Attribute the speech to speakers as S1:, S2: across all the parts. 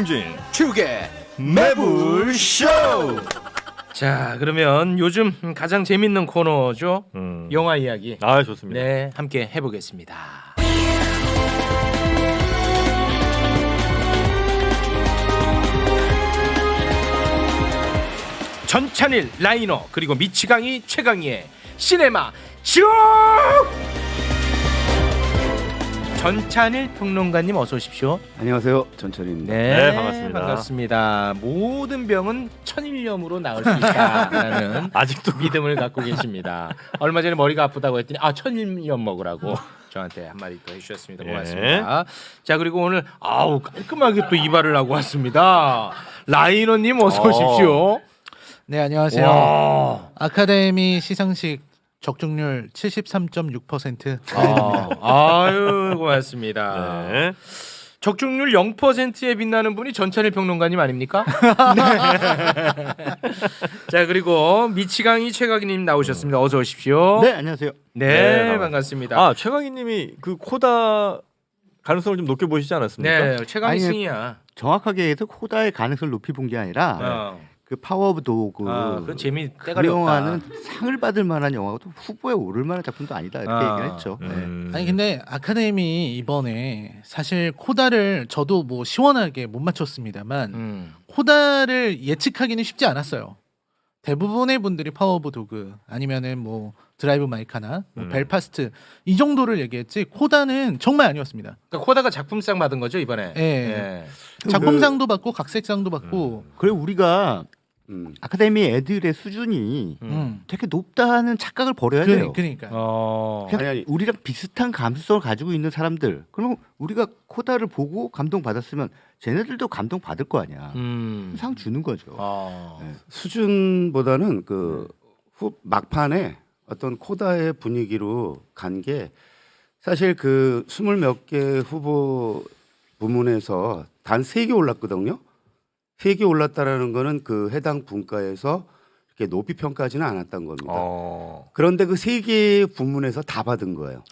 S1: 승진
S2: 축의
S1: 매불쇼.
S3: 자, 그러면 요즘 가장 재밌는 코너죠. 영화 이야기.
S1: 아, 좋습니다.
S3: 네, 함께 해보겠습니다. 전찬일 라이너 그리고 미치광이 최강희의 시네마 쭉. 전찬일 평론가님 어서 오십시오.
S4: 안녕하세요, 전철입니다.
S1: 네, 반갑습니다.
S3: 반갑습니다. 모든 병은 천일염으로 나을 수 있다라는
S1: 아직도
S3: 믿음을 갖고 계십니다. 얼마 전에 머리가 아프다고 했더니 천일염 먹으라고 저한테 한마디 또 해주셨습니다. 고맙습니다. 자, 그리고 오늘 깔끔하게 또 이발을 하고 왔습니다. 라이너님 어서 오십시오.
S2: 네, 안녕하세요.
S3: 와.
S2: 아카데미 시상식 적중률 73.6%.
S3: 아유, 고맙습니다.
S1: 네.
S3: 적중률 0%에 빛나는 분이 전찬일 평론가님 아닙니까? 자, 그리고 미치광이 최강희님 나오셨습니다. 어서 오십시오.
S4: 네, 안녕하세요.
S3: 네, 반갑습니다.
S1: 아, 최강희님이 그 코다 가능성을 좀 높게 보시지 않았습니까?
S3: 네, 최강희
S4: 아니,
S3: 승이야.
S4: 정확하게 해서 코다의 가능성을 높이 본 게 아니라 그 파워 오브 도그
S3: 그 재미
S4: 그
S3: 때가리 없다.
S4: 영화는 상을 받을 만한 영화고 또 후보에 오를 만한 작품도 아니다 이렇게 얘기를 했죠.
S2: 아니 근데 아카데미 이번에 사실 코다를 저도 뭐 시원하게 못 맞췄습니다만 코다를 예측하기는 쉽지 않았어요. 대부분의 분들이 파워 오브 도그 아니면은 뭐 드라이브 마이카나 뭐 벨파스트 이 정도를 얘기했지 코다는 정말 아니었습니다.
S3: 그러니까 코다가 작품상 받은 거죠 이번에.
S2: 예. 작품상도 받고 각색상도 받고.
S4: 그리고 우리가 아카데미 애들의 수준이 되게 높다는 착각을 버려야 돼요.
S2: 그러니까.
S4: 그냥 우리랑 비슷한 감수성을 가지고 있는 사람들. 그럼 우리가 코다를 보고 감동 받았으면 쟤네들도 감동 받을 거 아니야. 상 주는 거죠. 네.
S5: 수준보다는 그 막판에 어떤 코다의 분위기로 간 게 사실 그 20몇 개 후보 부문에서 단 3개 올랐거든요. 3개 올랐다라는 거는 그 해당 분과에서 이렇게 높이 평가하지는 않았던 겁니다. 그런데 그 3개 부문에서 다 받은 거예요.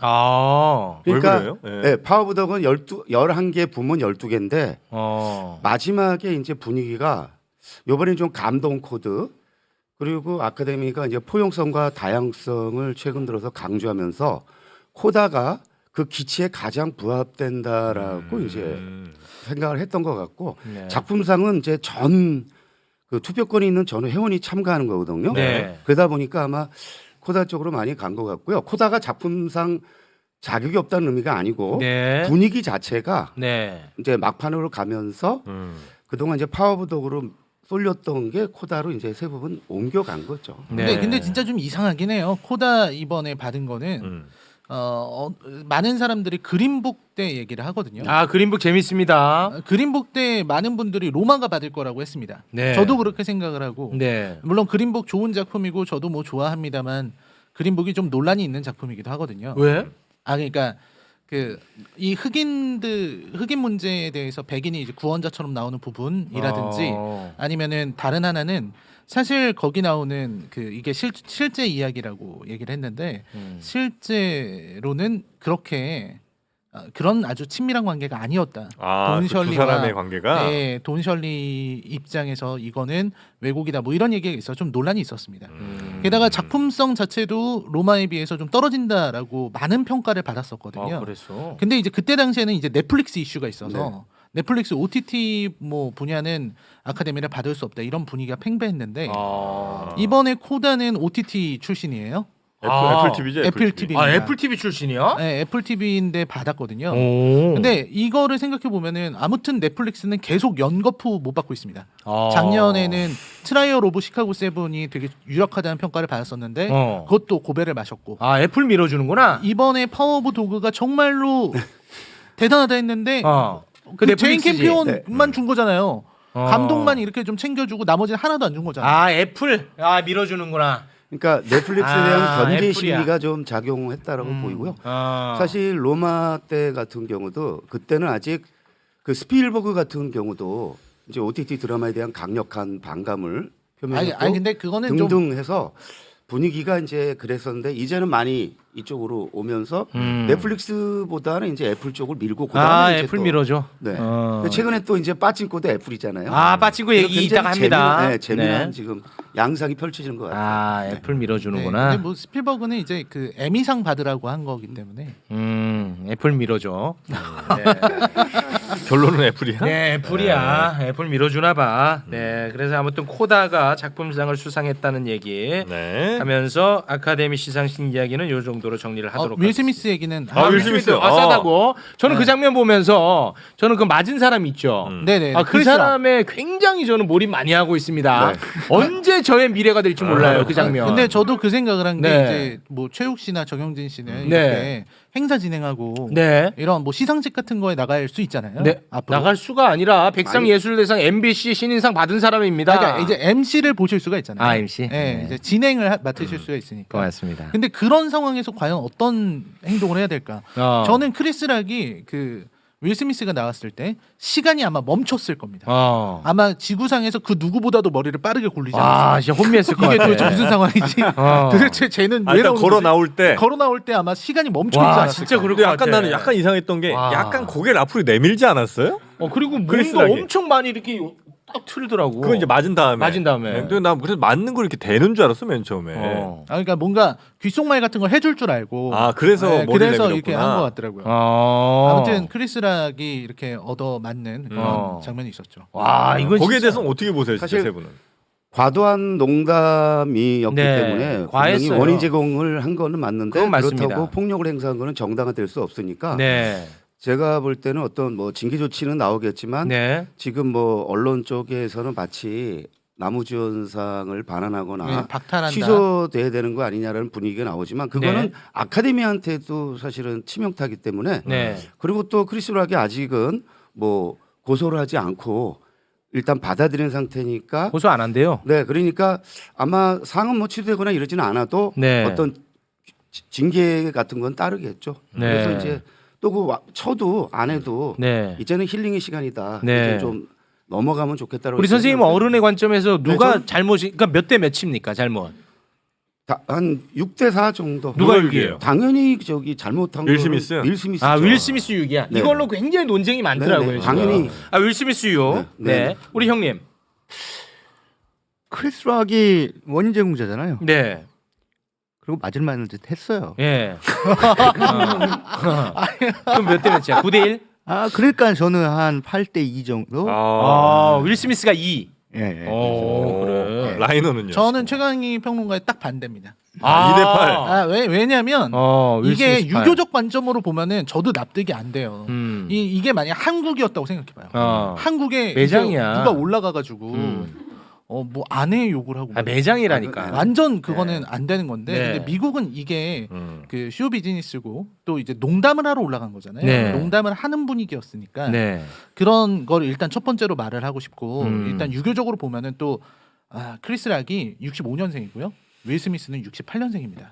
S5: 그러니까
S1: 왜 그래요?
S5: 네, 파워 오브 더그는 11개 부문 12개인데 마지막에 이제 분위기가 이번엔 좀 감동 코드 그리고 아카데미가 이제 포용성과 다양성을 최근 들어서 강조하면서 코다가 그 기치에 가장 부합된다라고 이제 생각을 했던 것 같고
S3: 네.
S5: 작품상은 이제 그 투표권이 있는 전 회원이 참가하는 거거든요.
S3: 네.
S5: 그러다 보니까 아마 코다 쪽으로 많이 간 것 같고요. 코다가 작품상 자격이 없다는 의미가 아니고
S3: 네.
S5: 분위기 자체가
S3: 네.
S5: 이제 막판으로 가면서 그동안 이제 파워 오브 도그로 쏠렸던 게 코다로 이제 세 부분 옮겨간 거죠.
S3: 네.
S2: 근데 진짜 좀 이상하긴 해요. 코다 이번에 받은 거는 많은 사람들이 그린북 때 얘기를 하거든요.
S3: 그린북 재밌습니다.
S2: 그린북 때 많은 분들이 로마가 받을 거라고 했습니다.
S3: 네.
S2: 저도 그렇게 생각을 하고
S3: 네.
S2: 물론 그린북 좋은 작품이고 저도 뭐 좋아합니다만 그린북이 좀 논란이 있는 작품이기도 하거든요.
S3: 왜?
S2: 그러니까 그 이 흑인 문제에 대해서 백인이 이제 구원자처럼 나오는 부분이라든지 아니면은 다른 하나는 사실 거기 나오는 그 이게 실제 이야기라고 얘기를 했는데 실제로는 그렇게 그런 아주 친밀한 관계가 아니었다.
S1: 그 두 사람의 관계가.
S2: 네, 돈 셜리 입장에서 이거는 왜곡이다. 뭐 이런 얘기가 있어 좀 논란이 있었습니다. 게다가 작품성 자체도 로마에 비해서 좀 떨어진다라고 많은 평가를 받았었거든요.
S3: 그랬어.
S2: 근데 이제 그때 당시에는 이제 넷플릭스 이슈가 있어서 넷플릭스 OTT 뭐 분야는 아카데미를 받을 수 없다 이런 분위기가 팽배했는데 이번에 코다는 OTT 출신이에요.
S1: 애플 TV죠.
S2: 애플 TV.
S3: 애플 TV 출신이야?
S2: 네, 애플 TV인데 받았거든요.
S3: 오.
S2: 근데 이거를 생각해 보면은 아무튼 넷플릭스는 계속 연거푸 못 받고 있습니다. 작년에는 트라이얼 오브 시카고 7이 되게 유력하다는 평가를 받았었는데 그것도 고배를 마셨고.
S3: 애플 밀어주는구나.
S2: 이번에 파워 오브 도그가 정말로 대단하다 했는데 그 제인
S3: 넷플릭스지.
S2: 캠피온만 준 거잖아요. 감독만 이렇게 좀 챙겨주고 나머지는 하나도 안 준 거잖아요.
S3: 애플 밀어주는구나.
S5: 그러니까 넷플릭스에 대한 견제
S3: 애플이야.
S5: 심리가 좀 작용했다라고 보이고요. 사실 로마 때 같은 경우도 그때는 아직 그 스필버그 같은 경우도 이제 OTT 드라마에 대한 강력한 반감을 표명했고
S2: 아니 근데 그거는
S5: 등등
S2: 좀
S5: 해서 분위기가 이제 그랬었는데 이제는 많이 이쪽으로 오면서 넷플릭스보다는 이제 애플 쪽을 밀고 그다음에 이제
S3: 애플
S5: 또,
S3: 밀어줘.
S5: 네. 근데 최근에 또 이제 빠진코도 애플이잖아요.
S3: 빠친구 얘기 이따가 합니다.
S5: 재미난 지금 양상이 펼쳐지는 것 같아요.
S3: 애플
S2: 네,
S3: 밀어주는구나.
S2: 근데 뭐 스필버그는 이제 그 에미상 받으라고 한 거기 때문에
S3: 애플 밀어줘.
S1: 결론은 애플이야.
S3: 네, 애플이야. 애플 밀어주나 봐. 네, 그래서 아무튼 코다가 작품상을 수상했다는 얘기
S1: 네.
S3: 하면서 아카데미 시상식 이야기는 요 정도로 정리를 하도록
S2: 윌
S3: 하겠습니다.
S2: 스미스 얘기는
S1: 윌 스미스.
S3: 싸다고. 저는 그 장면 보면서 저는 그 맞은 사람 있죠.
S2: 네네.
S3: 그
S2: 크리스 락.
S3: 사람의 굉장히 저는 몰입 많이 하고 있습니다.
S5: 네.
S3: 언제 저의 미래가 될지 몰라요 그 장면.
S2: 근데 저도 그 생각을 한 게
S3: 네.
S2: 이제 뭐 최욱 씨나 정영진 씨는
S3: 네.
S2: 이렇게 행사 진행하고
S3: 네.
S2: 이런 뭐 시상식 같은 거에 나갈 수 있잖아요.
S3: 네.
S2: 앞으로.
S3: 나갈 수가 아니라 백상예술대상 MBC 신인상 받은 사람입니다.
S2: 그러니까 이제 MC를 보실 수가 있잖아요.
S3: MC.
S2: 네, 이제 진행을 맡으실 수가 있으니까.
S3: 고맙습니다.
S2: 근데 그런 상황에서 과연 어떤 행동을 해야 될까? 저는 크리스 락이 그 윌 스미스가 나왔을 때 시간이 아마 멈췄을 겁니다. 아마 지구상에서 그 누구보다도 머리를 빠르게 굴리지 않았어요.
S3: 진짜 혼미했을 것
S2: 이게
S3: 같아.
S2: 도대체 무슨 상황이지? 도대체 쟤는 왜
S1: 일단
S2: 나오는
S1: 걸어
S2: 거지?
S1: 나올 때.
S2: 걸어 나올 때 아마 시간이 멈춰 있지
S3: 와,
S2: 않았을까?
S3: 진짜 그럴
S1: 근데
S3: 것
S1: 약간
S3: 같아.
S1: 나는 약간 이상했던 게
S3: 와.
S1: 약간 고개를 앞으로 내밀지 않았어요?
S3: 그리고 뭔가
S1: 크리스락이.
S3: 엄청 많이 이렇게 딱 틀더라고.
S1: 그거 이제 맞은 다음에.
S3: 맞은 다음에.
S1: 근데 나 그래서 맞는 걸 이렇게 대는 줄 알았어 맨 처음에.
S2: 그러니까 뭔가 귓속말 같은 걸 해줄 줄 알고.
S1: 그래서 머리를
S2: 그래서
S1: 내밀었구나.
S2: 이렇게 한 것 같더라고요. 아무튼 크리스 락이 이렇게 얻어 맞는 그런 장면이 있었죠.
S3: 와, 이건
S1: 거기에
S3: 진짜-
S1: 대해서는 어떻게 보세요, 진짜
S5: 사실
S1: 세 분은?
S5: 과도한 농담이었기
S3: 네,
S5: 때문에
S3: 과했어요.
S5: 분명히 원인 제공을 한 거는 맞는데
S3: 그건 맞습니다.
S5: 그렇다고 폭력을 행사한 거는 정당화될 수 없으니까
S3: 네.
S5: 제가 볼 때는 어떤 뭐 징계 조치는 나오겠지만
S3: 네.
S5: 지금 뭐 언론 쪽에서는 마치 나무주연상을 반환하거나
S2: 네, 박탈한다.
S5: 취소돼야 되는 거 아니냐라는 분위기가 나오지만 그거는
S3: 네.
S5: 아카데미한테도 사실은 치명타기 때문에
S3: 네.
S5: 그리고 또 크리스 락이 아직은 뭐 고소를 하지 않고 일단 받아들인 상태니까
S3: 고소 안 한대요.
S5: 네 그러니까 아마 상은 뭐 취소되거나 이러지는 않아도
S3: 네.
S5: 어떤 징계 같은 건 따르겠죠.
S3: 네.
S5: 그래서 이제 또 그 쳐도 안 해도
S3: 네.
S5: 이제는 힐링의 시간이다.
S3: 네.
S5: 이제 좀 넘어가면 좋겠다고.
S3: 우리 선생님은 어른의 관점에서 누가
S5: 전-
S3: 잘못이 그러니까 몇 대 몇입니까? 잘못.
S5: 한 6대4 정도.
S3: 누가 6이에요?
S5: 당연히 저기 잘못한
S1: 윌
S5: 거는
S1: 스미스요?
S5: 윌 스미스.
S3: 윌 스미스 6이야.
S5: 네.
S3: 이걸로 굉장히 논쟁이 많더라고요.
S5: 네, 네.
S3: 지금.
S5: 당연히.
S3: 윌 스미스 6. 네.
S5: 네, 네.
S3: 우리 형님.
S4: 크리스 락이 원인 제공자잖아요.
S3: 네.
S4: 그리고 맞을 만한 짓 했어요.
S3: 예. 그럼 몇 대 몇이야? 9대 1?
S4: 그러니까 저는 한 8대 2 정도.
S3: 윌 스미스가 2.
S4: 예, 예.
S3: 그래.
S1: 라이너는요?
S2: 저는 최강희 평론가의 딱 반대입니다.
S1: 2대8.
S2: 왜냐면
S3: 윌
S2: 이게
S3: 스미스 팔.
S2: 유교적 관점으로 보면은 저도 납득이 안 돼요. 이게 만약 한국이었다고 생각해봐요. 한국에
S3: 매장이야.
S2: 이제 누가 올라가가지고 뭐 아내 욕을 하고
S3: 매장이라니까.
S2: 완전 그거는 안 되는 건데
S3: 네.
S2: 근데 미국은 이게 그 쇼 비즈니스고 또 이제 농담을 하러 올라간 거잖아요.
S3: 네.
S2: 농담을 하는 분위기였으니까
S3: 네.
S2: 그런 걸 일단 첫 번째로 말을 하고 싶고 일단
S3: 음.
S2: 유교적으로 보면은 또 크리스 락이 65년생이고요. 윌 스미스는 68년생입니다.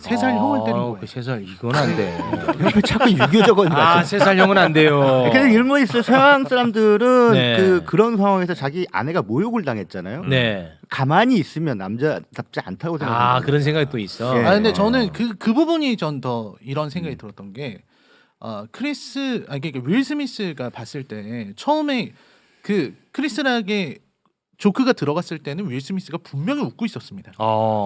S2: 3살 형을 때린 거예요.
S3: 3살 이건 안 돼.
S4: 왜 자꾸 유교적인 거
S3: 3살 형은 안 돼요.
S4: 그냥 이런 거 있어요. 서양 사람들은
S3: 네.
S4: 그런 상황에서 자기 아내가 모욕을 당했잖아요.
S3: 네.
S4: 가만히 있으면 남자답지 않다고 생각합니다.
S3: 그런 생각이 또 있어.
S4: 예.
S2: 근데 저는 그 부분이 전 더 이런 생각이 들었던 게 그러니까 윌 스미스가 봤을 때 처음에 그 크리스 락의 조크가 들어갔을 때는 윌 스미스가 분명히 웃고 있었습니다.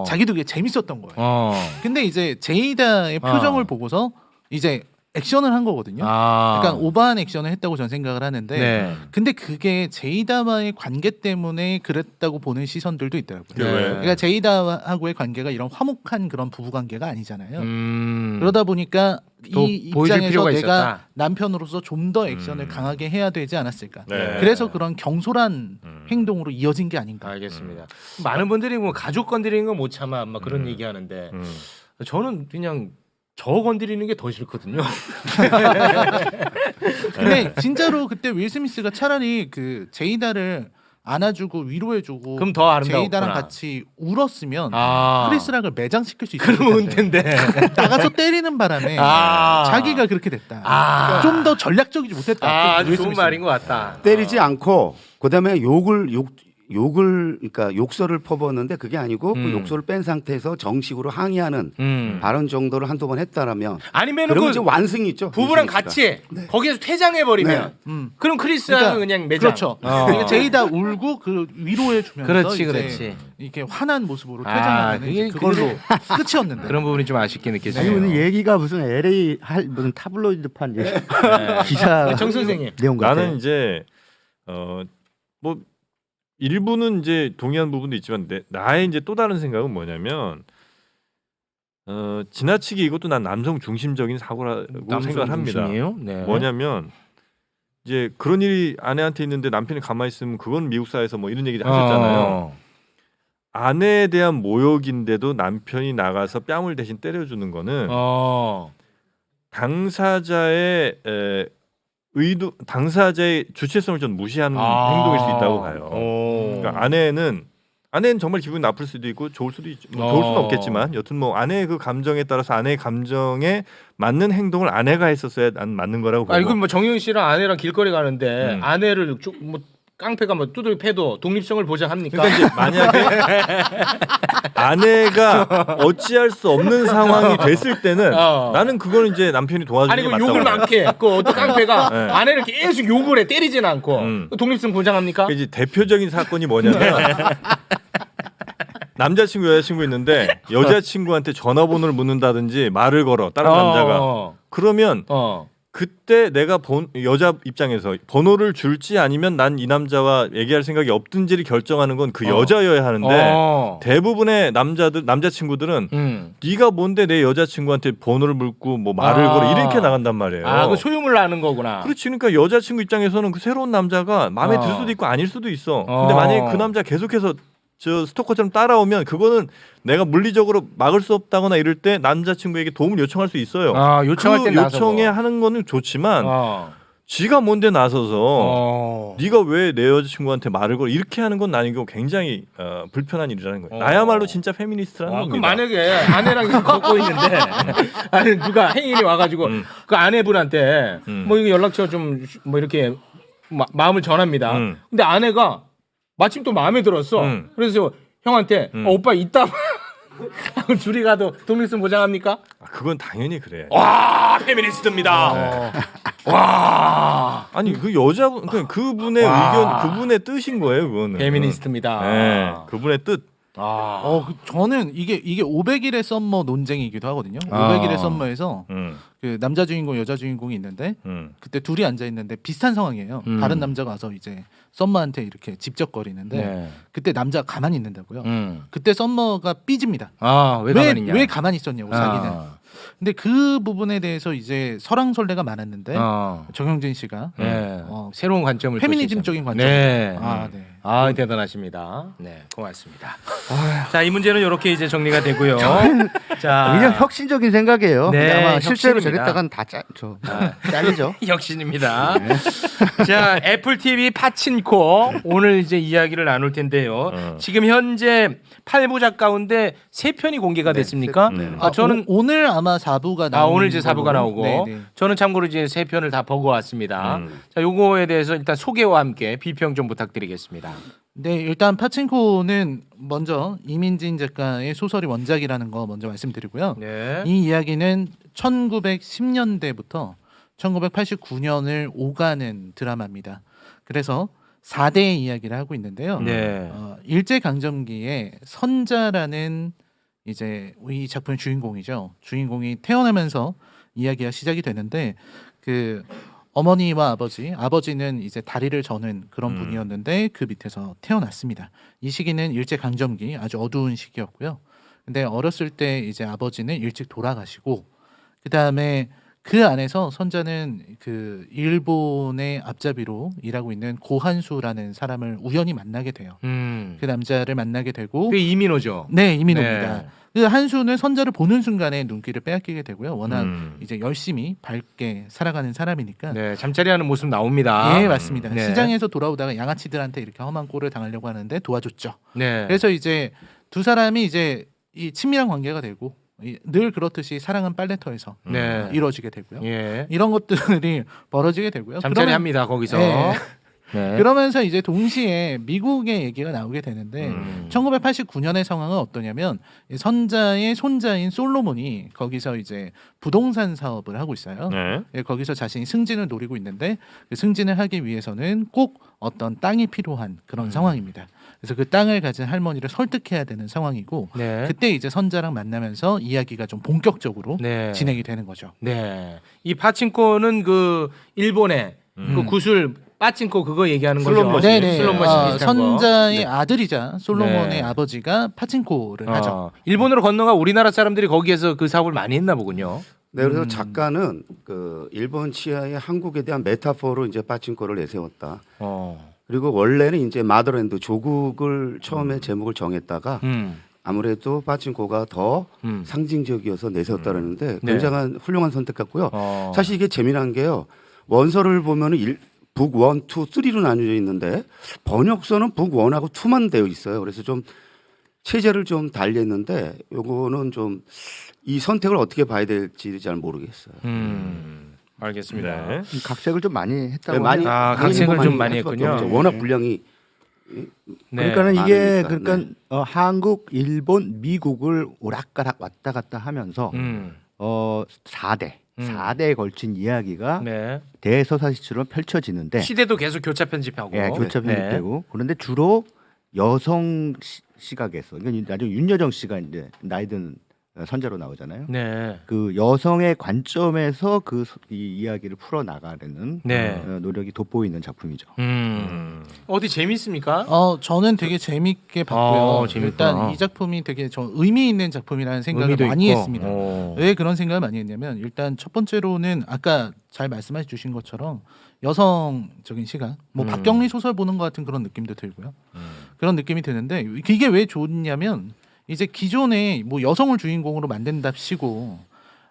S2: 자기도 그게 재밌었던 거예요. 근데 이제 제이다의 표정을 보고서 이제 액션을 한 거거든요. 그러니까 오버한 액션을 했다고 저는 생각을 하는데
S3: 네.
S2: 근데 그게 제이다와의 관계 때문에 그랬다고 보는 시선들도 있더라고요.
S1: 네.
S2: 그러니까 제이다하고의 관계가 이런 화목한 그런 부부 관계가 아니잖아요.
S3: 음.
S2: 그러다 보니까
S3: 더
S2: 이
S3: 보여줄
S2: 입장에서
S3: 필요가
S2: 내가
S3: 있었다.
S2: 남편으로서 좀 더 액션을 강하게 해야 되지 않았을까.
S1: 네.
S2: 그래서 그런 경솔한 행동으로 이어진 게 아닌가.
S3: 알겠습니다. 많은 분들이 뭐 가족 건드리는 거 못 참아 막 그런 얘기하는데 저는 그냥 저 건드리는 게 더 싫거든요.
S2: 근데 진짜로 그때 윌 스미스가 차라리 그 제이다를 안아주고 위로해주고
S3: 그럼 더 아름다웠구나.
S2: 제이다랑 같이 울었으면
S3: 아.
S2: 크리스 락을 매장시킬 수 있을 것
S3: 그러면
S2: 같은데
S3: 은퇴인데.
S2: 나가서 때리는 바람에
S3: 아.
S2: 자기가 그렇게 됐다.
S3: 아.
S2: 좀 더 전략적이지 못했다.
S3: 아주
S2: 윌
S3: 좋은
S2: 스미스는.
S3: 말인 것 같다.
S5: 때리지 않고 그다음에 욕 그러니까 욕설을 퍼붓는데 그게 아니고 그 욕설을 뺀 상태에서 정식으로 항의하는 발언 정도를 한두 번 했다라면
S3: 아니면
S5: 그러면
S3: 그
S5: 이제 완승이 있죠.
S3: 부부랑
S5: 이승희 씨가.
S3: 같이 거기에서 퇴장해 버리면 그럼 크리스하고 그냥 매장.
S2: 그렇죠. 그러니까 제이다 울고 그 위로해 주면서
S3: 그렇지,
S2: 이제
S3: 그렇지.
S2: 이렇게 환한 모습으로
S3: 아,
S2: 퇴장하는
S3: 그게
S2: 그걸로 끝이었는데.
S3: 그런 부분이 좀 아쉽게
S4: 아니
S3: 느껴지네요.
S4: 오늘 얘기가 무슨 LA 무슨 타블로이드판 기사
S3: 정 선생님.
S4: 내용 같아.
S1: 나는 이제 뭐 일부는 이제 동의하는 부분도 있지만 나의 이제 또 다른 생각은 뭐냐면 지나치게 이것도 난 남성 중심적인 사고라고 생각을 합니다.
S3: 중심이에요? 네.
S1: 뭐냐면 이제 그런 일이 아내한테 있는데 남편이 가만히 있으면 그건 미국 사회에서 뭐 이런 얘기 하셨잖아요. 아내에 대한 모욕인데도 남편이 나가서 뺨을 대신 때려주는 거는 당사자의 당사자의 주체성을 좀 무시하는 행동일 수 있다고 봐요. 그러니까 아내는 정말 기분이 나쁠 수도 있고 좋을 수도 있죠. 뭐 좋을 수는 없겠지만 여튼 뭐 아내의 그 감정에 따라서 아내의 감정에 맞는 행동을 아내가 했었어야 난 맞는 거라고 보고.
S3: 이건 뭐 정영 씨랑 아내랑 길거리 가는데 아내를 뭐 깡패가 뭐 두들겨 패도 독립성을 보장합니까?
S1: 그러니까 이제 만약에 아내가 어찌할 수 없는 상황이 됐을 때는 나는 그거는 이제 남편이 도와주는
S3: 아니
S1: 게
S3: 그
S1: 맞다고
S3: 욕을
S1: 봐요.
S3: 많게 그 어떤 깡패가
S1: 네.
S3: 아내를 계속 욕을 해 때리진 않고 독립성 보장합니까?
S1: 그러니까 이제 대표적인 사건이 뭐냐면 남자친구 여자친구 있는데 여자친구한테 전화번호를 묻는다든지 말을 걸어 다른 남자가 그러면 그때 내가 여자 입장에서 번호를 줄지 아니면 난 이 남자와 얘기할 생각이 없든지를 결정하는 건 그 여자여야 하는데 대부분의 남자친구들은 네가 뭔데 내 여자친구한테 번호를 묻고 뭐 말을 걸어 이렇게 나간단 말이에요.
S3: 그 소유물 나는 거구나.
S1: 그렇지. 그러니까 여자친구 입장에서는 그 새로운 남자가 마음에 들 수도 있고 아닐 수도 있어. 근데 만약에 그 남자 계속해서 저 스토커처럼 따라오면 그거는 내가 물리적으로 막을 수 없다거나 이럴 때 남자친구에게 도움을 요청할 수 있어요.
S3: 요청할
S1: 그
S3: 땐 나서고.
S1: 요청에 하는 거는 좋지만 지가 뭔데 나서서 네가 왜 내 여자친구한테 말을 걸어 이렇게 하는 건 난 이거 굉장히 불편한 일이라는 거예요. 나야말로 진짜 페미니스트라는 겁니다.
S3: 그럼 만약에 아내랑 걷고 있는데 아니 누가 행인이 와가지고 그 아내분한테 뭐 이거 연락처 좀 뭐 이렇게 마음을 전합니다. 근데 아내가 마침 또 마음에 들었어. 그래서 형한테 오빠 이따 둘이 가도 독립성 보장합니까?
S1: 그건 당연히 그래.
S3: 와 페미니스트입니다. 와
S1: 아니 그 여자분 그분의 의견 그분의 뜻인 거예요. 그거는
S3: 페미니스트입니다.
S1: 네, 그분의 뜻.
S2: 저는 이게 500일의 썸머 논쟁이기도 하거든요. 500일의 썸머에서 그 남자 주인공 여자 주인공이 있는데 그때 둘이 앉아 있는데 비슷한 상황이에요. 다른 남자가 와서 이제 썸머한테 이렇게 집적거리는데 그때 남자가 가만히 있는다고요. 그때 썸머가 삐집니다.
S3: 왜 가만히 있냐?
S2: 왜 가만히 있었냐고 자기는. 근데 그 부분에 대해서 이제 설왕설래가 많았는데 정영진 씨가
S3: 새로운 관점을
S2: 페미니즘적인 관점.
S3: 네.
S2: 네.
S3: 대단하십니다. 네, 고맙습니다. 자, 이 문제는 이렇게 이제 정리가 되고요. 자,
S4: 그냥 혁신적인 생각이에요.
S3: 네,
S4: 아마 실제로
S3: 혁신입니다.
S4: 저랬다간 다 잘리죠.
S3: 혁신입니다. 자, 애플 TV 파친코 오늘 이제 이야기를 나눌 텐데요. 지금 현재 8부작 가운데 3편이 공개가 됐습니까? 저는
S2: 오늘 아마 4부가 나오고
S3: 오늘 이제 4부가 나오고
S2: 네네.
S3: 저는 참고로 이제 3편을 다 보고 왔습니다. 자, 요거에 대해서 일단 소개와 함께 비평 좀 부탁드리겠습니다.
S2: 네, 일단 파친코는 먼저 이민진 작가의 소설이 원작이라는 거 먼저 말씀드리고요.
S3: 네.
S2: 이 이야기는 1910년대부터 1989년을 오가는 드라마입니다. 그래서 4대의 이야기를 하고 있는데요.
S3: 네.
S2: 일제 강점기에 선자라는 이제 이 작품의 주인공이죠. 주인공이 태어나면서 이야기가 시작이 되는데 그 어머니와 아버지는 이제 다리를 저는 그런 분이었는데 그 밑에서 태어났습니다. 이 시기는 일제 강점기 아주 어두운 시기였고요. 근데 어렸을 때 이제 아버지는 일찍 돌아가시고 그 다음에 그 안에서 선자는 그 일본의 앞잡이로 일하고 있는 고한수라는 사람을 우연히 만나게 돼요. 그 남자를 만나게 되고
S3: 그 이민호죠.
S2: 네, 이민호입니다.
S3: 네.
S2: 그 한수는 선자를 보는 순간에 눈길을 빼앗기게 되고요. 워낙 이제 열심히 밝게 살아가는 사람이니까.
S3: 네, 잠자리하는 모습 나옵니다.
S2: 예, 맞습니다.
S3: 네.
S2: 시장에서 돌아오다가 양아치들한테 이렇게 험한 꼴을 당하려고 하는데 도와줬죠.
S3: 네.
S2: 그래서 이제 두 사람이 이제 이 친밀한 관계가 되고 늘 그렇듯이 사랑은 빨래터에서
S3: 네.
S2: 이루어지게 되고요.
S3: 예.
S2: 이런 것들이 벌어지게 되고요.
S3: 잠자리 합니다 거기서.
S2: 예.
S3: 네.
S2: 그러면서 이제 동시에 미국의 얘기가 나오게 되는데 1989년의 상황은 어떠냐면 선자의 손자인 솔로몬이 거기서 이제 부동산 사업을 하고 있어요.
S1: 네.
S2: 예, 거기서 자신이 승진을 노리고 있는데 그 승진을 하기 위해서는 꼭 어떤 땅이 필요한 그런 상황입니다. 그래서 그 땅을 가진 할머니를 설득해야 되는 상황이고
S3: 네.
S2: 그때 이제 선자랑 만나면서 이야기가 좀 본격적으로
S3: 네.
S2: 진행이 되는 거죠.
S3: 네. 이 파친코는 그 일본의 그 구슬 빠친코 그거 얘기하는 거죠.
S1: 슬롯 머신.
S2: 네네.
S3: 슬롯 머신 비슷한 거.
S2: 선자의 아들이자 솔로몬의
S3: 네.
S2: 아버지가 파친코를 하죠.
S3: 일본으로 건너가 우리나라 사람들이 거기에서 그 사업을 많이 했나 보군요.
S5: 네, 그래서 작가는 그 일본 치아의 한국에 대한 메타포로 이제 빠친코를 내세웠다. 그리고 원래는 이제 마더랜드 조국을 처음에 제목을 정했다가 아무래도 빠친코가 더 상징적이어서 내세웠다 그러는데
S3: 네.
S5: 굉장한 훌륭한 선택 같고요. 사실 이게 재미난 게요. 원서를 보면은 북 1, 2, 3로 나뉘어져 있는데 번역서는 북 1하고 2만 되어 있어요. 그래서 좀 체제를 좀 달리했는데 요거는 좀 이 선택을 어떻게 봐야 될지 잘 모르겠어요.
S3: 알겠습니다.
S1: 네.
S4: 각색을 좀 많이 했다고.
S5: 네, 많이
S4: 하네요.
S3: 각색을 좀 많이
S5: 할 수밖에
S3: 했군요.
S5: 없죠. 워낙 분량이
S3: 네.
S4: 그러니까는 이게
S5: 많으니까,
S4: 그러니까 한국, 일본, 미국을 오락가락 왔다 갔다 하면서 4대에 걸친 이야기가
S3: 네.
S4: 대서사시처럼 펼쳐지는데
S3: 시대도 계속 교차 편집하고.
S4: 예, 교차
S3: 네.
S4: 편집되고 그런데 주로 여성 시각에서 그러니까 나중에 윤여정 씨가 이제 나이든 선자로 나오잖아요.
S3: 네.
S4: 그 여성의 관점에서 이 이야기를 풀어 나가려는
S3: 네.
S4: 노력이 돋보이는 작품이죠.
S3: 어디 재밌습니까?
S2: 저는 되게 재밌게 봤고요.
S3: 재밌구나.
S2: 일단 이 작품이 되게 저 의미 있는 작품이라는 생각을
S3: 의미도
S2: 많이
S3: 있고.
S2: 했습니다.
S3: 오.
S2: 왜 그런 생각을 많이 했냐면 일단 첫 번째로는 아까 잘 말씀해 주신 것처럼 여성적인 시각, 뭐 박경리 소설 보는 것 같은 그런 느낌도 들고요. 그런 느낌이 드는데 이게 왜 좋냐면 이제 기존에 뭐 여성을 주인공으로 만든답시고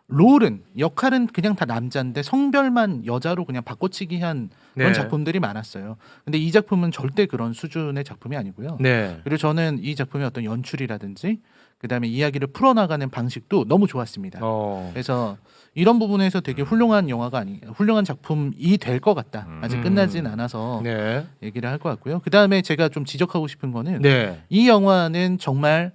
S2: 롤은 역할은 그냥 다 남자인데 성별만 여자로 그냥 바꿔치기 한 그런
S3: 네.
S2: 작품들이 많았어요. 근데 이 작품은 절대 그런 수준의 작품이 아니고요.
S3: 네.
S2: 그리고 저는 이 작품의 어떤 연출이라든지 그다음에 이야기를 풀어나가는 방식도 너무 좋았습니다. 그래서 이런 부분에서 되게 훌륭한 영화가 훌륭한 작품이 될 것 같다. 아직 끝나진 않아서
S3: 네.
S2: 얘기를 할 것 같고요. 그다음에 제가 좀 지적하고 싶은 거는
S3: 네.
S2: 이 영화는 정말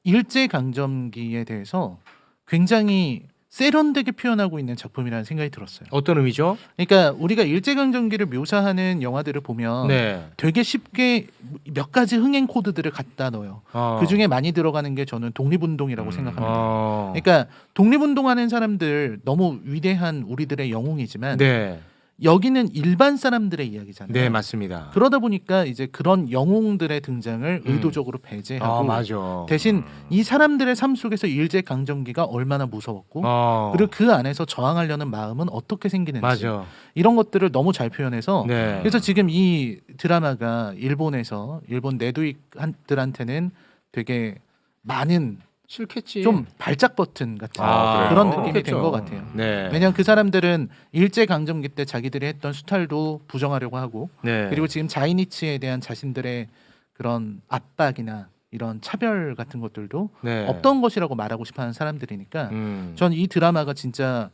S2: 일제 강점기에 대해서 굉장히 세련되게 표현하고 있는 작품이라는 생각이 들었어요.
S3: 어떤 의미죠?
S2: 그러니까 우리가 일제 강점기를 묘사하는 영화들을 보면
S3: 네.
S2: 되게 쉽게 몇 가지 흥행 코드들을 갖다 넣어요. 그 중에 많이 들어가는 게 저는 독립운동이라고 생각합니다. 그러니까 독립운동하는 사람들 너무 위대한 우리들의 영웅이지만
S3: 네.
S2: 여기는 일반 사람들의 이야기잖아요.
S3: 네, 맞습니다.
S2: 그러다 보니까 이제 그런 영웅들의 등장을 의도적으로 배제하고
S3: 맞아.
S2: 대신 이 사람들의 삶 속에서 일제 강점기가 얼마나 무서웠고 그리고 그 안에서 저항하려는 마음은 어떻게 생기는지
S3: 맞아.
S2: 이런 것들을 너무 잘 표현해서
S3: 네.
S2: 그래서 지금 이 드라마가 일본에서 일본 내두익들한테는 되게 많은
S3: 싫겠지.
S2: 좀 발작 버튼 같은
S1: 그래요?
S2: 그런 느낌이
S3: 그렇겠죠.
S2: 된 것 같아요.
S3: 네.
S2: 왜냐하면 그 사람들은 일제 강점기 때 자기들이 했던 수탈도 부정하려고 하고
S3: 네.
S2: 그리고 지금 자이니치에 대한 자신들의 그런 압박이나 이런 차별 같은 것들도
S3: 네.
S2: 없던 것이라고 말하고 싶어하는 사람들이니까 전
S3: 전
S2: 이 드라마가 진짜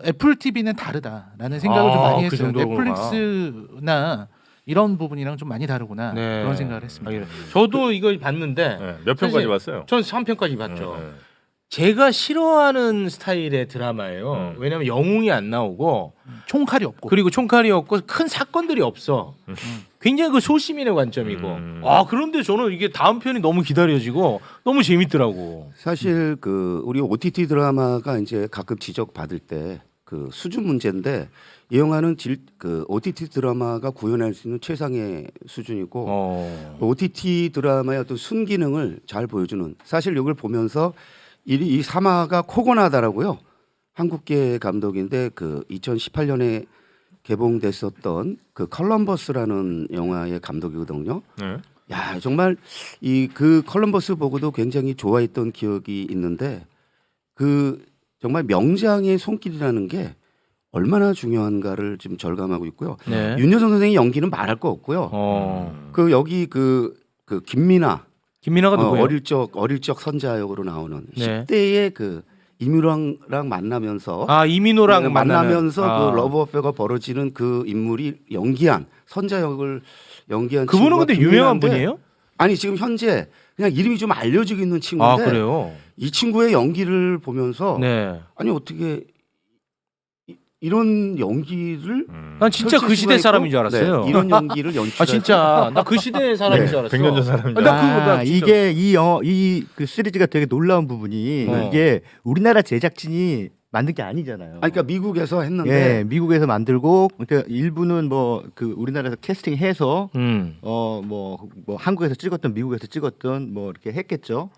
S2: 애플 TV는 다르다라는 생각을 좀 많이
S3: 그
S2: 했어요.
S3: 정도구나.
S2: 넷플릭스나 이런 부분이랑 좀 많이 다르구나
S3: 네.
S2: 그런 생각을 했습니다.
S3: 저도 이걸 봤는데
S1: 네. 몇 편까지
S3: 사실
S1: 봤어요?
S3: 저는 3편까지 봤죠.
S1: 네.
S3: 제가 싫어하는 스타일의 드라마예요. 왜냐면 영웅이 안 나오고
S2: 총칼이 없고
S3: 그리고 총칼이 없고 큰 사건들이 없어. 굉장히 그 소시민의 관점이고. 그런데 저는 이게 다음 편이 너무 기다려지고 너무 재밌더라고.
S5: 사실 그 우리 OTT 드라마가 이제 가끔 지적받을 때 그 수준 문제인데 이 영화는 그 OTT 드라마가 구현할 수 있는 최상의 수준이고 OTT 드라마의 어떤 순기능을 잘 보여주는 사실 이걸 보면서 이 사마가 코고나다라고요. 한국계 감독인데 그 2018년에 개봉됐었던 그 컬럼버스라는 영화의 감독이거든요.
S1: 네.
S5: 야 정말 이 그 컬럼버스 보고도 굉장히 좋아했던 기억이 있는데 그 정말 명장의 손길이라는 게 얼마나 중요한가를 지금 절감하고 있고요.
S3: 네.
S5: 윤여정 선생의 연기는 말할 거 없고요. 그 여기 그 김민아가
S3: 김민아가 누구예요?
S5: 어릴 적 선자 역으로 나오는
S3: 네.
S5: 10대의 그 이민호랑 만나면서
S3: 이민호랑
S5: 만나면서
S3: 만나는.
S5: 그 러브 어페어가 벌어지는 그 인물이 연기한 선자 역을 연기한
S3: 그분은
S5: 친구가
S3: 근데 유명한
S5: 김민아인데
S3: 분이에요?
S5: 아니 지금 현재 그냥 이름이 좀 알려지고 있는 친구인데
S3: 그래요?
S5: 이 친구의 연기를 보면서
S3: 네.
S5: 아니 어떻게 이런 연기를
S3: 난 진짜 그 시대 사람인 줄 알았어요.
S5: 네, 이런 연기를 연출.
S3: 진짜 나 그 시대 사람인 줄 알았어.
S1: 100년 전 사람인 줄
S3: 나 진짜-
S4: 이게 이그 시리즈가 되게 놀라운 부분이
S3: 네.
S4: 이게 우리나라 제작진이 만든 게 아니잖아요.
S5: 아니, 그러니까 미국에서 했는데
S4: 예, 미국에서 만들고 그러니까 일부는 뭐 그 우리나라에서 캐스팅해서 뭐 한국에서 찍었던 미국에서 찍었던 뭐 이렇게 했겠죠.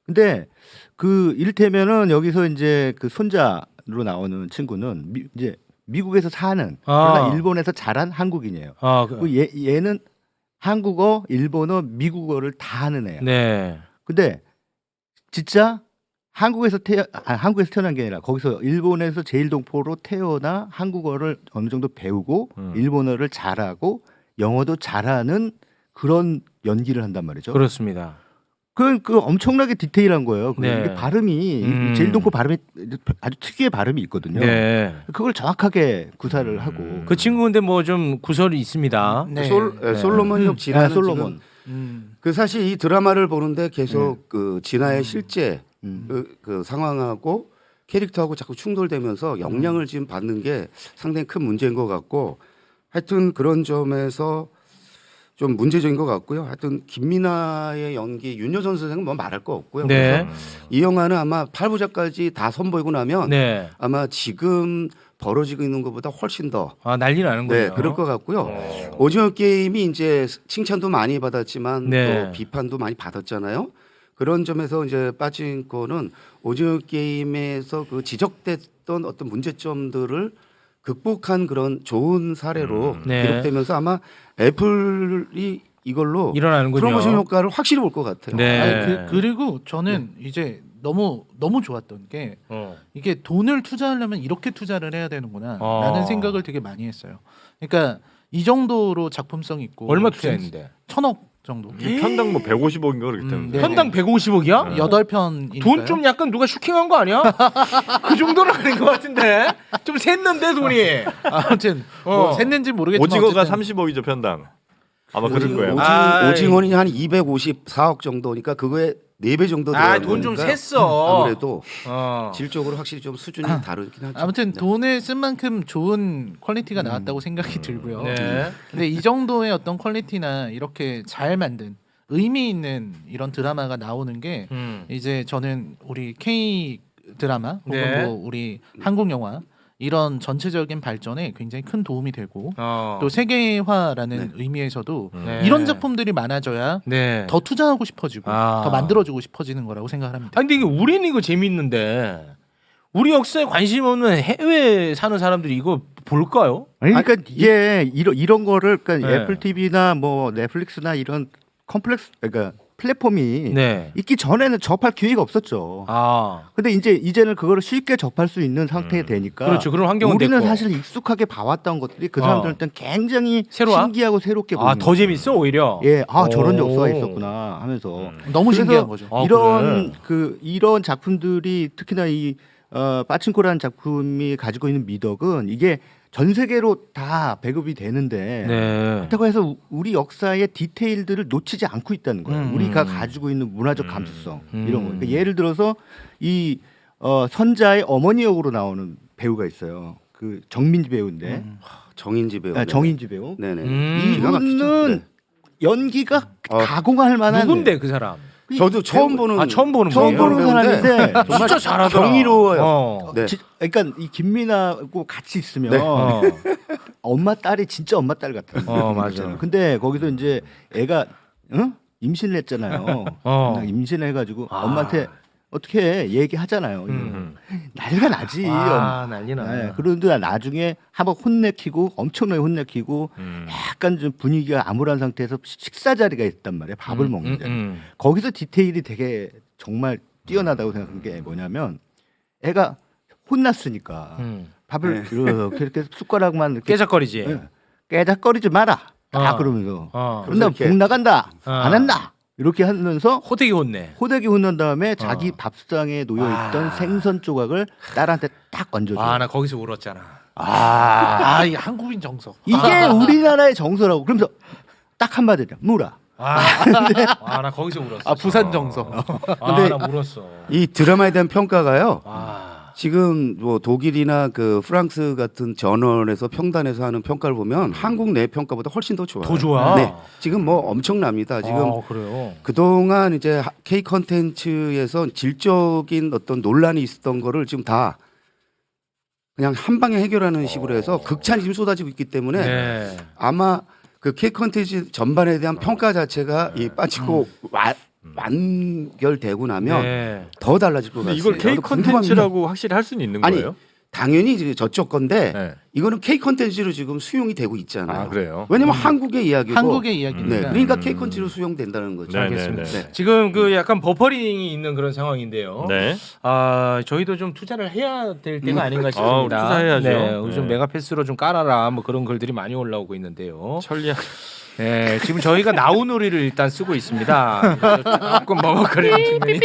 S4: 근데 그 이를테면은 여기서 이제 그 손자로 나오는 친구는 이제 미국에서 사는 그러나 일본에서 자란 한국인이에요. 그 얘는 한국어, 일본어, 미국어를 다 하는 애야.
S3: 네.
S4: 근데 진짜 한국에서 태어난 게 아니라 거기서 일본에서 제일동포로 태어나 한국어를 어느 정도 배우고 일본어를 잘하고 영어도 잘하는 그런 연기를 한단 말이죠.
S3: 그렇습니다.
S4: 그 엄청나게 디테일한 거예요.
S3: 네.
S4: 이게 발음이 제일동포 발음이 아주 특유의 발음이 있거든요.
S3: 네.
S4: 그걸 정확하게 구사를 하고.
S3: 그 친구 근데 뭐 좀 구설이 있습니다.
S2: 네.
S5: 솔로몬 역 진화는
S4: 솔로몬.
S5: 그 사실 이 드라마를 보는데 계속 그 진화의 실제 그 상황하고 캐릭터하고 자꾸 충돌되면서 영향을 지금 받는 게 상당히 큰 문제인 것 같고 하여튼 그런 점에서 좀 문제적인 것 같고요. 하여튼 김민아의 연기 윤여선 선생은 뭐 말할 거 없고요.
S3: 네.
S5: 그래서 이 영화는 아마 8부작까지 다 선보이고 나면
S3: 네.
S5: 아마 지금 벌어지고 있는 것보다 훨씬 더
S3: 난리 나는군요.
S5: 네, 그럴 것 같고요. 오징어 게임이 이제 칭찬도 많이 받았지만
S3: 네.
S5: 또 비판도 많이 받았잖아요. 그런 점에서 이제 빠진코는 오징어 게임에서 그 지적됐던 어떤 문제점들을 극복한 그런 좋은 사례로
S3: 네.
S5: 기록되면서 아마 애플이 이걸로
S3: 일어나는군요.
S5: 프로모션 효과를 확실히 볼 것 같아요.
S3: 네.
S2: 아니, 그리고 저는 이제 너무 좋았던 게 이게 돈을 투자하려면 이렇게 투자를 해야 되는구나 라는 생각을 되게 많이 했어요. 그러니까 이 정도로 작품성 있고
S3: 얼마 투자했는데?
S2: 1,000억 정도.
S1: 편당 뭐 150억인가 그랬던데.
S2: 네.
S3: 편당 150억이야?
S2: 8편
S3: 돈 좀 약간 누가 슈킹한 거 아니야? 그 정도는 아닌 것 같은데 좀 샜는데 돈이.
S2: 아무튼 뭐 샜는지 모르겠지만
S1: 오징어가
S2: 어쨌든
S1: 30억이죠 편당. 아마 그럴 거예요.
S5: 오징어는 한 254억 정도니까 그거에 4배 정도 돼요.
S3: 돈 좀 샜어.
S5: 아무래도 질적으로 확실히 좀 수준이 다르긴 하죠.
S2: 아무튼 돈을 쓴 만큼 좋은 퀄리티가 나왔다고 생각이 들고요.
S3: 네.
S2: 근데 이 정도의 어떤 퀄리티나 이렇게 잘 만든 의미 있는 이런 드라마가 나오는 게 이제 저는 우리 K 드라마 혹은
S3: 네.
S2: 뭐 우리 한국 영화 이런 전체적인 발전에 굉장히 큰 도움이 되고 또 세계화라는 의미에서도
S3: 네.
S2: 이런 작품들이 많아져야
S3: 네.
S2: 더 투자하고 싶어지고 더 만들어주고 싶어지는 거라고 생각합니다.
S3: 근데 이게 우리는 이거 재밌는데 우리 역사에 관심 없는 해외에 사는 사람들이 이거 볼까요?
S4: 아니, 그러니까 이게 이런 거를 그러니까
S3: 네.
S4: 애플 TV나 뭐 넷플릭스나 이런 컴플렉스 그러니까 플랫폼이
S3: 네.
S4: 있기 전에는 접할 기회가 없었죠. 근데 이제는 그거를 쉽게 접할 수 있는 상태가 되니까.
S3: 그렇죠. 그런 환경은
S4: 우리는
S3: 됐고.
S4: 사실 익숙하게 봐왔던 것들이 그 사람들한테는 굉장히
S3: 새로워?
S4: 신기하고 새롭게 보이는.
S3: 더 재밌어 오히려.
S4: 예, 저런
S3: 오.
S4: 역사가 있었구나 하면서
S2: 너무
S4: 그래서
S2: 신기한 거죠.
S4: 이런 작품들이 특히나 이 빠친코라는 작품이 가지고 있는 미덕은 이게 전 세계로 다 배급이 되는데
S3: 네.
S4: 그렇다고 해서 우리 역사의 디테일들을 놓치지 않고 있다는 거예요. 우리가 가지고 있는 문화적 감수성 이런 거. 그러니까 예를 들어서 이 선자의 어머니 역으로 나오는 배우가 있어요. 그 정민지 배우인데
S5: 정인지 배우.
S4: 정인지 배우.
S5: 네네. 기가 막히죠.
S4: 이분은 연기가 가공할 만한
S3: 누군데 그 사람?
S5: 저도 처음 보는
S3: 처음 보는
S4: 처음
S3: 분이에요?
S4: 보는 사람인데
S3: 진짜 잘하더라.
S5: 경이로워요. 네.
S4: 그러니까 이 김민아하고 같이 있으면
S3: 네.
S4: 엄마 딸이 진짜 엄마 딸 같은.
S3: 맞아.
S4: 근데 거기서 이제 애가 임신을 했잖아요. 임신해가지고 엄마한테 어떻게 얘기하잖아요. 난리가 나지.
S3: 난리 나.
S4: 네, 그런데 나중에 한번 혼내키고 엄청나게 혼내키고 약간 좀 분위기가 암울한 상태에서 식사 자리가 있단 말이에요. 밥을 먹는데 거기서 디테일이 되게 정말 뛰어나다고 생각한 게 뭐냐면 애가 혼났으니까 밥을 이렇게 숟가락만 이렇게
S3: 깨작거리지.
S4: 깨작거리지 마라. 그러면서 그런다
S5: 이렇게.
S4: 복 나간다. 안 한다. 이렇게 하면서
S3: 호되게 혼내.
S4: 호되게 혼난 다음에 자기 밥상에 놓여 있던 생선 조각을 딸한테 딱 얹어줘.
S3: 아, 나 거기서 울었잖아.
S2: 이 한국인 정서.
S4: 이게 우리나라의 정서라고. 그러면서 딱 한마디죠. 무라.
S3: 나 거기서 울었어.
S2: 부산 정서.
S5: 근데
S3: 나 울었어.
S5: 이 드라마에 대한 평가가요.
S3: 아.
S5: 지금 뭐 독일이나 그 프랑스 같은 저널에서 평단에서 하는 평가를 보면 한국 내 평가보다 훨씬 더 좋아요.
S3: 더 좋아?
S5: 네. 지금 뭐 엄청납니다. 지금
S3: 그래요.
S5: 그동안 이제 K 컨텐츠에서 질적인 어떤 논란이 있었던 거를 지금 다 그냥 한 방에 해결하는 식으로 해서 극찬이 지금 쏟아지고 있기 때문에
S3: 네.
S5: 아마 그 K 컨텐츠 전반에 대한 평가 자체가 이 빠지고 완결되고 나면
S3: 네.
S5: 더 달라질 것
S1: 근데
S5: 같습니다.
S1: 이걸 K
S5: 저도 궁금합니다.
S1: 컨텐츠라고 확실히 할 수는 있는
S5: 아니,
S1: 거예요?
S5: 당연히 이제 저쪽 건데
S1: 네.
S5: 이거는 K 컨텐츠로 지금 수용이 되고 있잖아요.
S1: 아, 그래요?
S5: 왜냐면 한국의 이야기고
S2: 한국의 이야기니까.
S5: 네, 그러니까 K 컨텐츠로 수용된다는 거죠.
S1: 네,
S3: 알겠습니다.
S1: 네, 네.
S3: 지금 그 약간 버퍼링이 있는 그런 상황인데요.
S1: 네.
S3: 저희도 좀 투자를 해야 될 때가 아닌가 싶습니다.
S1: 우리 투자해야죠.
S3: 네, 요즘
S1: 네.
S3: 메가패스로 좀 깔아라 뭐 그런 글들이 많이 올라오고 있는데요.
S1: 천리안.
S3: 네, 지금 저희가 나우누리를 일단 쓰고 있습니다. 조금 버벅거리는 측면이.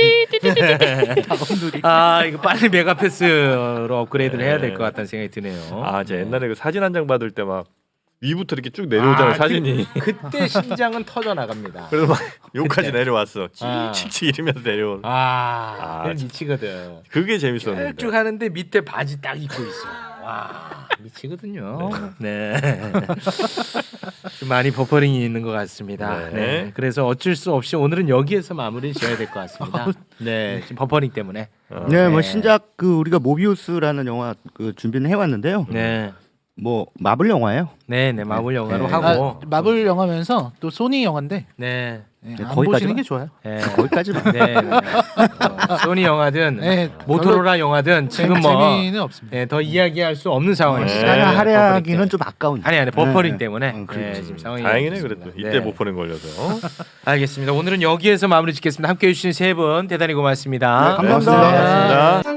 S3: 이거 빨리 메가패스로 업그레이드를 해야 될 것 같다는 생각이 드네요.
S1: 제가 옛날에 그 사진 한 장 받을 때 막 위부터 이렇게 쭉 내려오잖아요, 사진이.
S3: 그때 심장은 터져 나갑니다.
S1: 그래서 막 여기까지
S3: 그때.
S1: 내려왔어.
S3: 아.
S1: 칙칙 이러면서 내려온.
S3: 그건 미치거든.
S1: 그게 재밌었는데.
S3: 쭉 하는데 밑에 바지 딱 입고 있어. 와 미치거든요. 네. 좀 많이 버퍼링이 있는 것 같습니다.
S1: 네.
S3: 네. 그래서 어쩔 수 없이 오늘은 여기에서 마무리 지어야 될 것 같습니다. 네. 지금 버퍼링 때문에.
S4: 네,
S3: 네.
S4: 뭐 신작 그 우리가 모비우스라는 영화 그 준비는 해왔는데요.
S3: 네.
S4: 뭐 마블 영화예요.
S3: 네, 마블 영화로
S4: 네.
S3: 하고.
S2: 마블 영화면서 또 소니 영화인데
S3: 네.
S2: 안
S4: 거기까지만?
S2: 보시는 게 좋아요.
S3: 네.
S4: 거기까지만.
S3: 네. 소니 영화든
S2: 네,
S3: 모토로라 영화든 지금 뭐
S2: 재미는 없습니다.
S3: 더 이야기할 수 없는 상황입니다.
S1: 네.
S4: 하나
S3: 버퍼링
S4: 할애하기는
S3: 때문에.
S4: 좀 아까운.
S3: 아니 버퍼링
S4: 네.
S3: 때문에
S4: 그렇지.
S3: 지금 상황이
S1: 다행이네
S3: 그렇습니다.
S1: 그래도 이때 못 보는 걸려서.
S3: 알겠습니다. 오늘은 여기에서 마무리 짓겠습니다. 함께해 주신 세 분 대단히 고맙습니다.
S4: 네, 감사합니다.
S1: 고맙습니다.